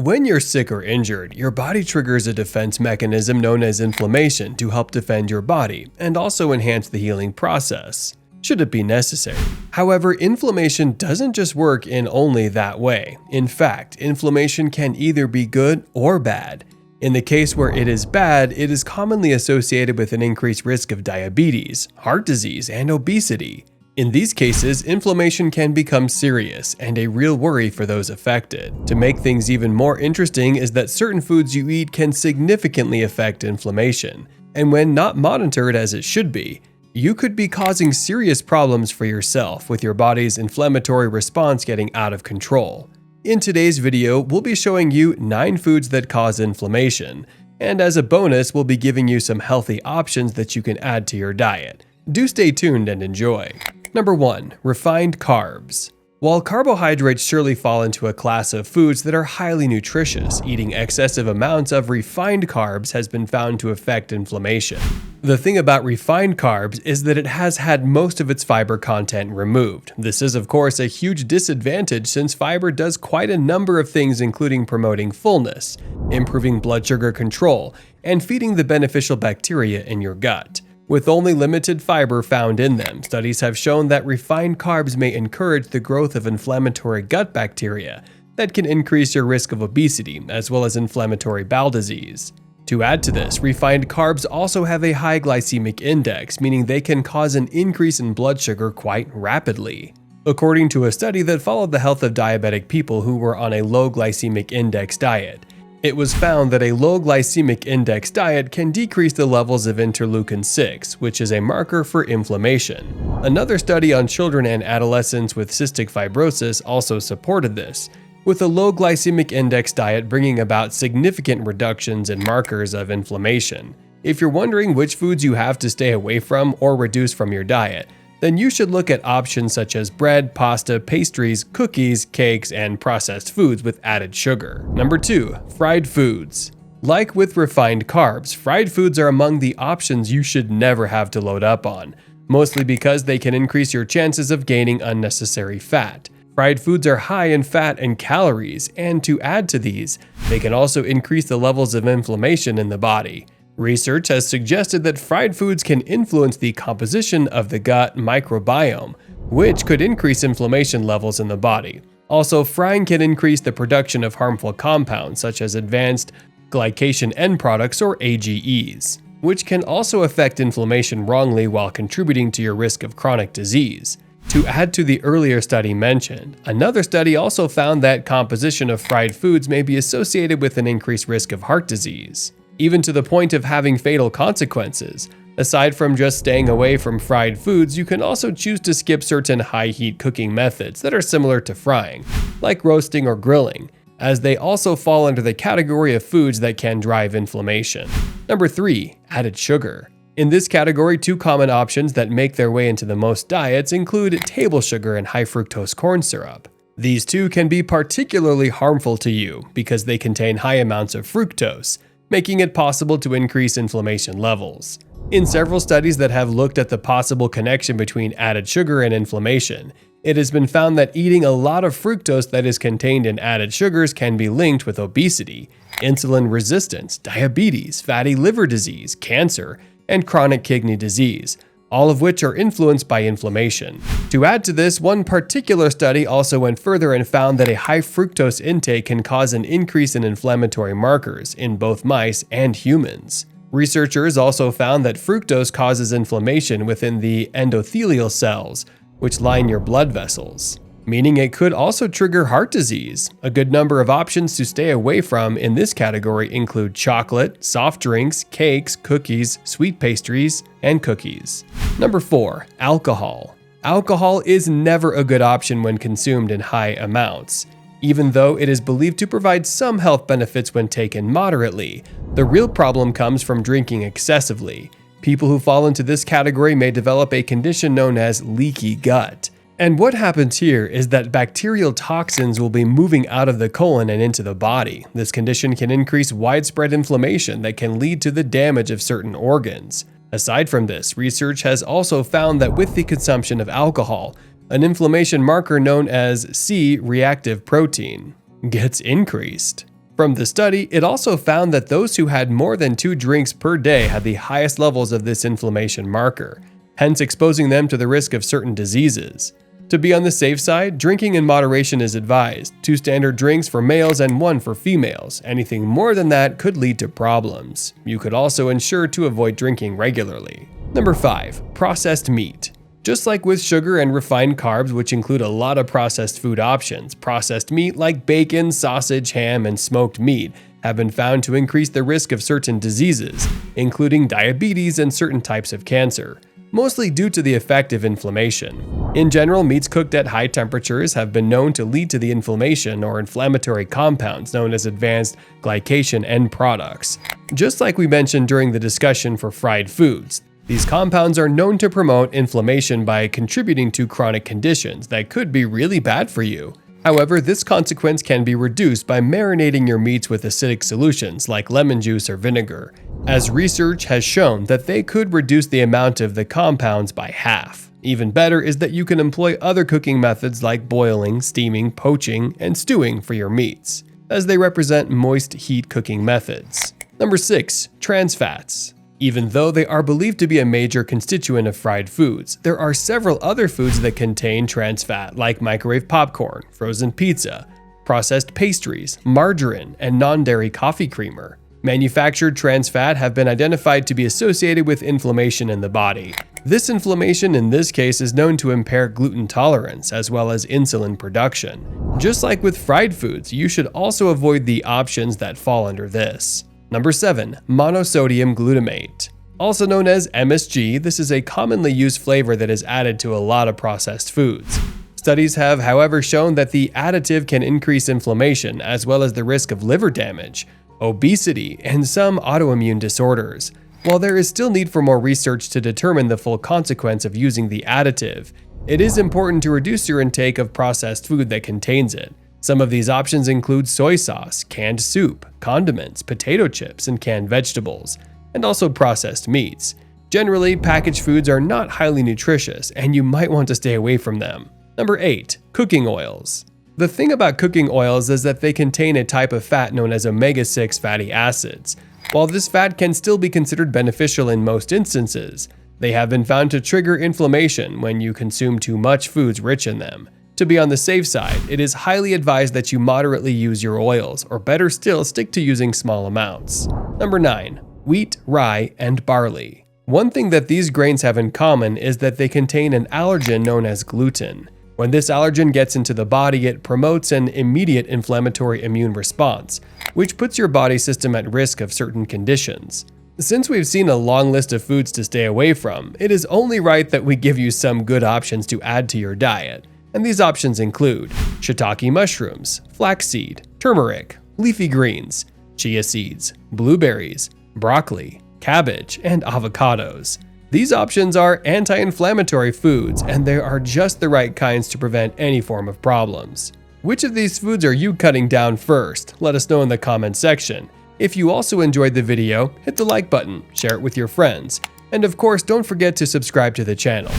When you're sick or injured, your body triggers a defense mechanism known as inflammation to help defend your body and also enhance the healing process, should it be necessary. However, inflammation doesn't just work in only that way. In fact, inflammation can either be good or bad. In the case where it is bad, it is commonly associated with an increased risk of diabetes, heart disease, and obesity. In these cases, inflammation can become serious and a real worry for those affected. To make things even more interesting is that certain foods you eat can significantly affect inflammation, and when not monitored as it should be, you could be causing serious problems for yourself with your body's inflammatory response getting out of control. In today's video, we'll be showing you 9 foods that cause inflammation, and as a bonus, we'll be giving you some healthy options that you can add to your diet. Do stay tuned and enjoy. Number 1. Refined carbs. While carbohydrates surely fall into a class of foods that are highly nutritious, eating excessive amounts of refined carbs has been found to affect inflammation. The thing about refined carbs is that it has had most of its fiber content removed. This is of course a huge disadvantage since fiber does quite a number of things, including promoting fullness, improving blood sugar control, and feeding the beneficial bacteria in your gut. With only limited fiber found in them, studies have shown that refined carbs may encourage the growth of inflammatory gut bacteria that can increase your risk of obesity as well as inflammatory bowel disease. To add to this, refined carbs also have a high glycemic index, meaning they can cause an increase in blood sugar quite rapidly. According to a study that followed the health of diabetic people who were on a low glycemic index diet, it was found that a low glycemic index diet can decrease the levels of interleukin-6, which is a marker for inflammation. Another study on children and adolescents with cystic fibrosis also supported this, with a low glycemic index diet bringing about significant reductions in markers of inflammation. If you're wondering which foods you have to stay away from or reduce from your diet, then you should look at options such as bread, pasta, pastries, cookies, cakes, and processed foods with added sugar. Number 2. Fried foods. Like with refined carbs, fried foods are among the options you should never have to load up on, mostly because they can increase your chances of gaining unnecessary fat. Fried foods are high in fat and calories, and to add to these, they can also increase the levels of inflammation in the body. Research has suggested that fried foods can influence the composition of the gut microbiome, which could increase inflammation levels in the body. Also, frying can increase the production of harmful compounds such as advanced glycation end products or AGEs, which can also affect inflammation wrongly while contributing to your risk of chronic disease. To add to the earlier study mentioned, another study also found that composition of fried foods may be associated with an increased risk of heart disease, even to the point of having fatal consequences. Aside from just staying away from fried foods, you can also choose to skip certain high-heat cooking methods that are similar to frying, like roasting or grilling, as they also fall under the category of foods that can drive inflammation. Number 3. Added sugar. In this category, 2 common options that make their way into the most diets include table sugar and high fructose corn syrup. These 2 can be particularly harmful to you because they contain high amounts of fructose, making it possible to increase inflammation levels. In several studies that have looked at the possible connection between added sugar and inflammation, it has been found that eating a lot of fructose that is contained in added sugars can be linked with obesity, insulin resistance, diabetes, fatty liver disease, cancer, and chronic kidney disease, all of which are influenced by inflammation. To add to this, one particular study also went further and found that a high fructose intake can cause an increase in inflammatory markers in both mice and humans. Researchers also found that fructose causes inflammation within the endothelial cells, which line your blood vessels, meaning it could also trigger heart disease. A good number of options to stay away from in this category include chocolate, soft drinks, cakes, cookies, sweet pastries, and cookies. Number 4. Alcohol. Alcohol is never a good option when consumed in high amounts. Even though it is believed to provide some health benefits when taken moderately, the real problem comes from drinking excessively. People who fall into this category may develop a condition known as leaky gut. And what happens here is that bacterial toxins will be moving out of the colon and into the body. This condition can increase widespread inflammation that can lead to the damage of certain organs. Aside from this, research has also found that with the consumption of alcohol, an inflammation marker known as C-reactive protein gets increased. From the study, it also found that those who had more than 2 drinks per day had the highest levels of this inflammation marker, hence exposing them to the risk of certain diseases. To be on the safe side, drinking in moderation is advised, 2 standard drinks for males and 1 for females. Anything more than that could lead to problems. You could also ensure to avoid drinking regularly. Number 5. Processed meat. Just like with sugar and refined carbs, which include a lot of processed food options, processed meat like bacon, sausage, ham, and smoked meat have been found to increase the risk of certain diseases, including diabetes and certain types of cancer, mostly due to the effect of inflammation. In general, meats cooked at high temperatures have been known to lead to the inflammation or inflammatory compounds known as advanced glycation end products. Just like we mentioned during the discussion for fried foods, these compounds are known to promote inflammation by contributing to chronic conditions that could be really bad for you. However, this consequence can be reduced by marinating your meats with acidic solutions like lemon juice or vinegar, as research has shown that they could reduce the amount of the compounds by half. Even better is that you can employ other cooking methods like boiling, steaming, poaching, and stewing for your meats, as they represent moist heat cooking methods. Number 6. Trans fats. Even though they are believed to be a major constituent of fried foods, there are several other foods that contain trans fat like microwave popcorn, frozen pizza, processed pastries, margarine, and non-dairy coffee creamer. Manufactured trans fat have been identified to be associated with inflammation in the body. This inflammation in this case is known to impair gluten tolerance as well as insulin production. Just like with fried foods, you should also avoid the options that fall under this. Number 7. Monosodium glutamate. Also known as MSG, this is a commonly used flavor that is added to a lot of processed foods. Studies have, however, shown that the additive can increase inflammation as well as the risk of liver damage, obesity, and some autoimmune disorders. While there is still need for more research to determine the full consequence of using the additive, it is important to reduce your intake of processed food that contains it. Some of these options include soy sauce, canned soup, condiments, potato chips, and canned vegetables, and also processed meats. Generally, packaged foods are not highly nutritious, and you might want to stay away from them. Number 8. Cooking oils. The thing about cooking oils is that they contain a type of fat known as omega-6 fatty acids. While this fat can still be considered beneficial in most instances, they have been found to trigger inflammation when you consume too much foods rich in them. To be on the safe side, it is highly advised that you moderately use your oils, or better still, stick to using small amounts. Number 9. Wheat, rye, and barley. One thing that these grains have in common is that they contain an allergen known as gluten. When this allergen gets into the body, it promotes an immediate inflammatory immune response, which puts your body system at risk of certain conditions. Since we've seen a long list of foods to stay away from, it is only right that we give you some good options to add to your diet. And these options include shiitake mushrooms, flaxseed, turmeric, leafy greens, chia seeds, blueberries, broccoli, cabbage, and avocados. These options are anti-inflammatory foods, and they are just the right kinds to prevent any form of problems. Which of these foods are you cutting down first? Let us know in the comments section. If you also enjoyed the video, hit the like button, share it with your friends, and of course don't forget to subscribe to the channel.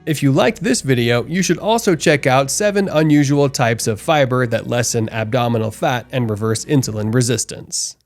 If you liked this video, you should also check out 7 unusual types of fiber that lessen abdominal fat and reverse insulin resistance.